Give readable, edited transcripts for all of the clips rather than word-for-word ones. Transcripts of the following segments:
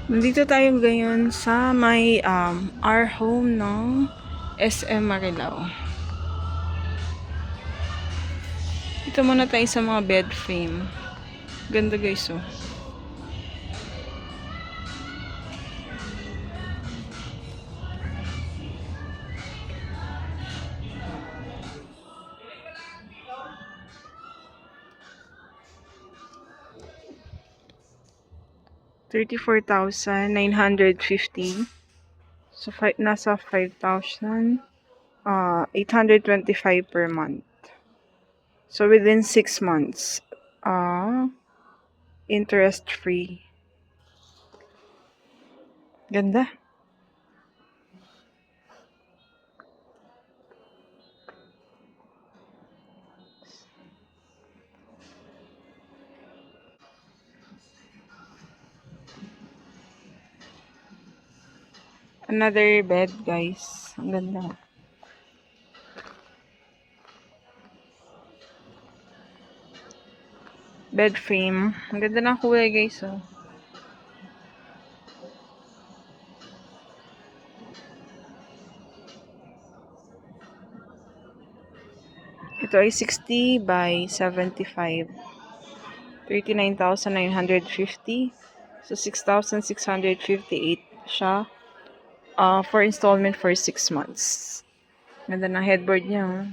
Nandito tayo ngayon sa may our home ng SM Marilao. Ito muna tayo sa mga bed frame. Ganda guys oh. $34,950. So nasa 5,825 per month. So within 6 months, interest free. Ganda. Another bed guys. Ang ganda. Bed frame. Ang ganda ng kulay guys oh. Ito ay 60 by 75. 39,950. So 6,658 siya. For installment for 6 months. Ganda ng headboard niya oh.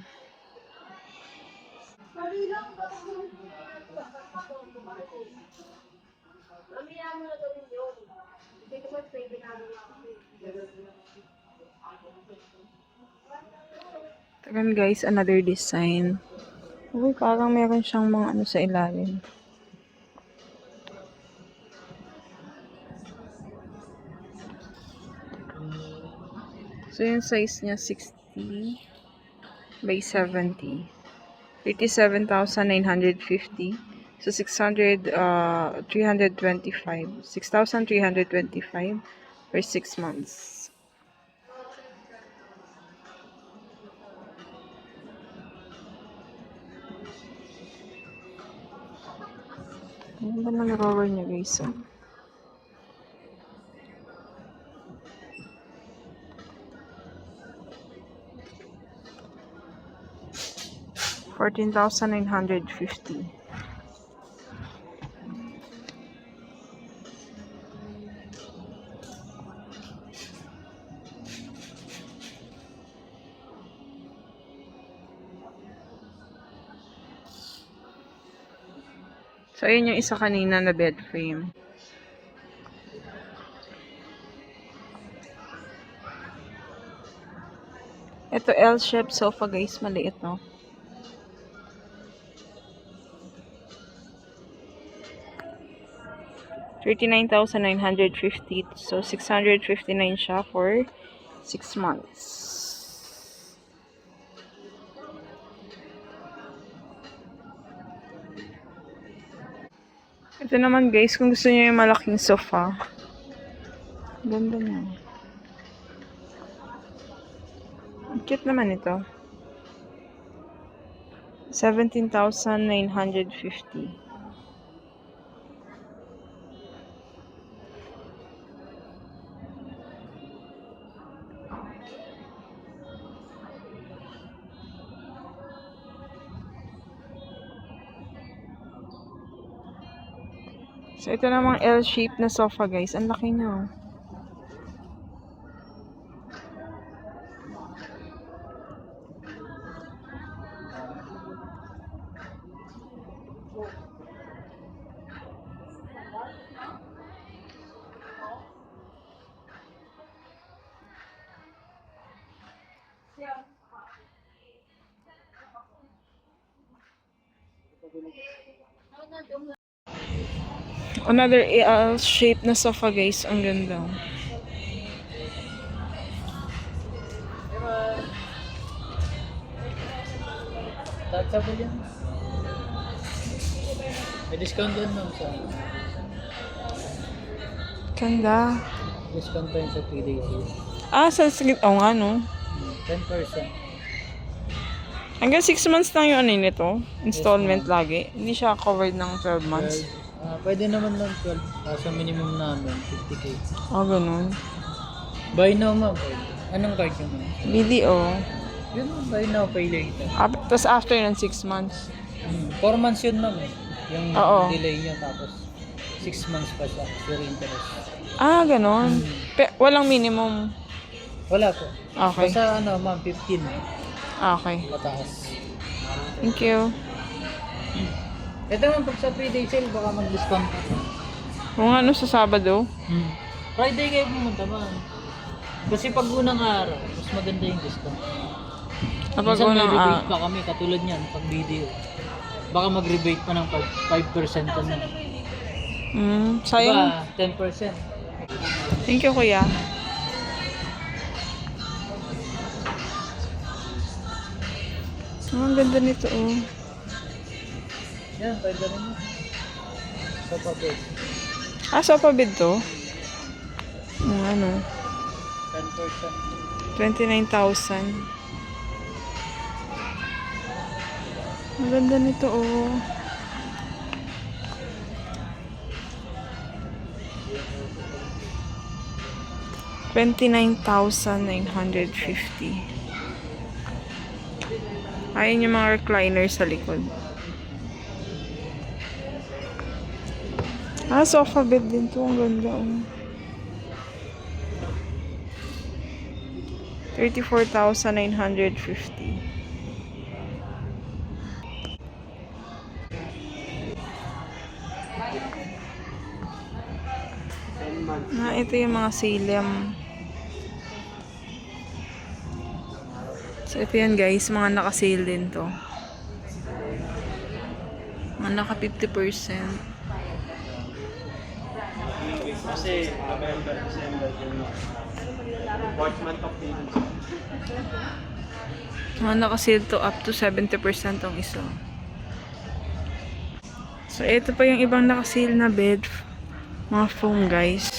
Tagan guys, another design. Uy, parang meron siyang mga ano sa ilalim. So yung size niya 60 by 70. 37,950. So 325. 6,325 for 6 months. Ano ba ng drawer niya guys? Oh? $14,950. So, ayun yung isa kanina na bed frame. Ito L-shaped sofa guys, maliit no? $39,950. So, 659 siya for 6 months. Ito naman guys, kung gusto niyo yung malaking sofa. Ganda niya. Cute naman ito. 17,950. So, ito namang L-shape na sofa guys. Ang laki niya. Another L-shape na sofa guys. Ang ganda. Touchable yan. May discount yan ma'am sa... Ganda. Discount pa yun sa 3 days. Sa sige. Oo nga no. 10%. Hanggang 6 months lang yung ano nito. Installment lagi. Hindi siya covered ng 12 months. Pwede naman lang 12. Kaso minimum namin, 50K. Ganun. Buy now, ma'am. Pwede. Anong card nyo, ma'am? BDO. Yun, buy now, pay later. Tapos after ng 6 months. 4 months yun, ma'am. Yung Oo. delay niya, tapos 6 months pa siya. Zero interest. Ganun. Walang minimum. Wala po. Okay. Basta ma'am, 15. Okay. Mataas. Thank you. Ito ma'am, pag sa 3-day sale, baka mag-discount pa. Kung ano sa Sabado. Friday kayo pumunta, ma'am. Kasi pag unang araw, mas maganda yung discount. Kapag Minsan may unang rebate pa kami, katulad niyan, pag video. Baka mag-rebate pa ng 5% na. sayang. Diba, 10%. Thank you, kuya. Ang ganda nito, oh. Yan, pwede rin yun. Sa pabed. Sofa bed to? Ano? 10%. 29,000. Ang ganda nito, oh. $29,950. Ayun yung mga recliner sa likod. Sofa bed din to. Ang ganda, oh. 34,950. Ito yung mga Salem. So, ito yan guys. Mga naka-sale din to. Mga naka 50%. Kasi November, December, January. Fourth month of payment. Mga naka-sale to up to 70% ang isa. So, ito pa yung ibang naka-sale na bed. Mga foam guys.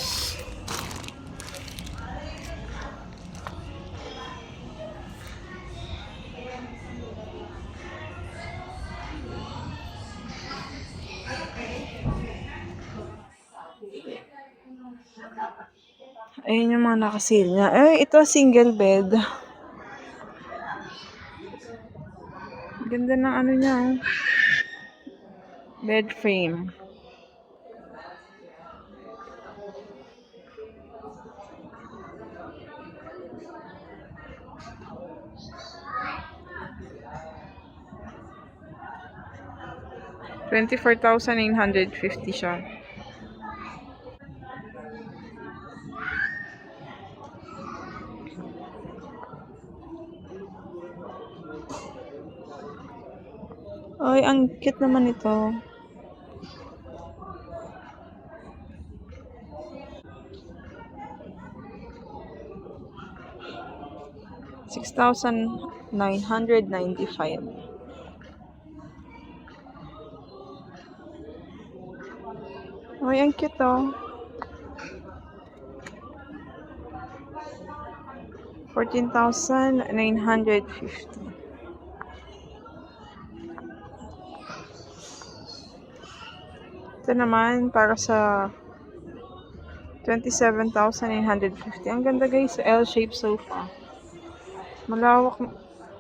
Ayun yung mga naka-sale niya. Ito single bed. Ganda ng ano niya, oh. Bed frame. $24,950 siya. Ay, ang cute naman ito. $6,995. Ay, ang cute, oh. 14,950. Ito naman para sa 27,950. Ang ganda guys, L-shaped sofa. Malawak,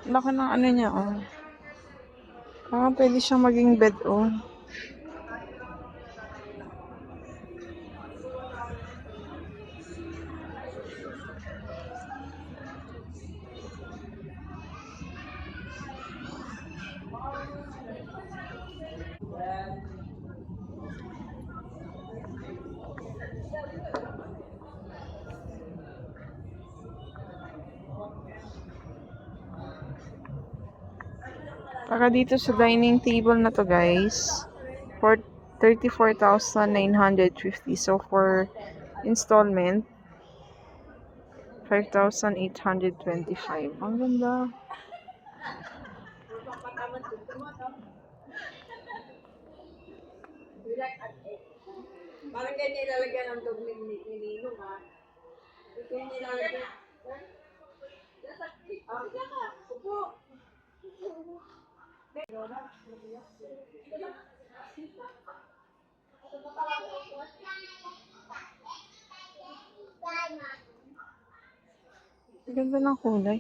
laki ng ano niya, oh. Pwede siyang maging bed, oh. Para dito sa dining table na to guys, for 34,950. So for installment, 5,825. Ang ganda. Parang ganyan nilalagyan ng dog ni Ninong, ha? Ito yung nilalagyan. Upo. Ang ganda ng kulay.